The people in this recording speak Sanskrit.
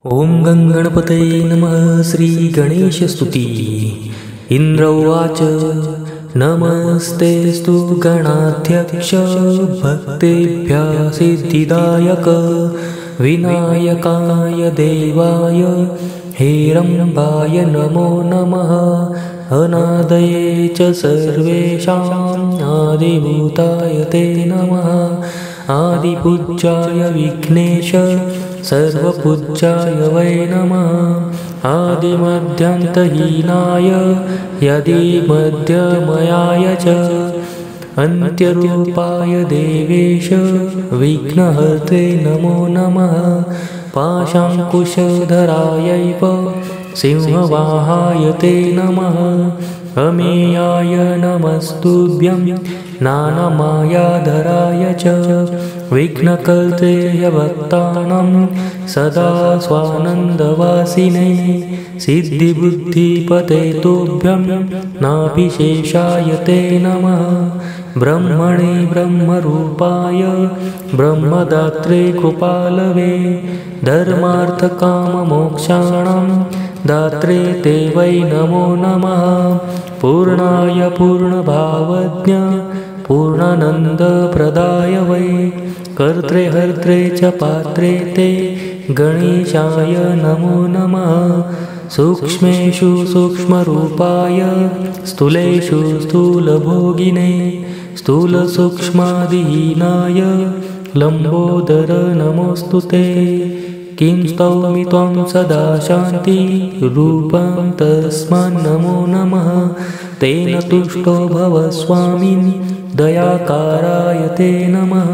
ॐ गणपतये नमः। श्रीगणेशस्तुति। इन्द्र उवाच नमस्तेस्तु गणाध्यक्ष भक्तेभ्यः सिद्धिदायक विनायकाय देवाय हेरम्बाय नमो नमः। अनादये च सर्वेषाम् आदिभूताय ते नमः। आदिपूज्याय विघ्नेश सर्वपूज्याय वै नमः। आदिमध्यान्तहीनाय यदिमध्यमयाय च अन्त्यरूपाय देवेश विघ्नहर्ते नमो नमः। पाशाङ्कुशधरायैव सिंहवाहाय ते नमः। अमेयाय नमस्तुभ्यं नानामायाधराय च विघ्नकर्ते भक्तानां सदा स्वानन्दवासिने सिद्धिबुद्धिपते तुभ्यं नाभिशेषाय ते नमः। ब्रह्मणे ब्रह्मरूपाय ब्रह्मदात्रे कृपालवे धर्मार्थकाममोक्षाणां दात्रे ते वै नमो नमः। पूर्णाय पूर्णभावज्ञ पूर्णानन्दप्रदाय वै कर्त्रे हर्त्रे च पात्रे ते गणेशाय नमो नमः। सूक्ष्मेषु सूक्ष्मरूपाय स्थूलेषु स्थूलभोगिने स्थूलसूक्ष्मादिहीनाय लम्बोदर नमोऽस्तु ते। किं स्तौमि त्वं सदा शान्तिरूपं तस्मान्नमो नमः। तेन तुष्टो भव स्वामिन् दयाकाराय ते नमः।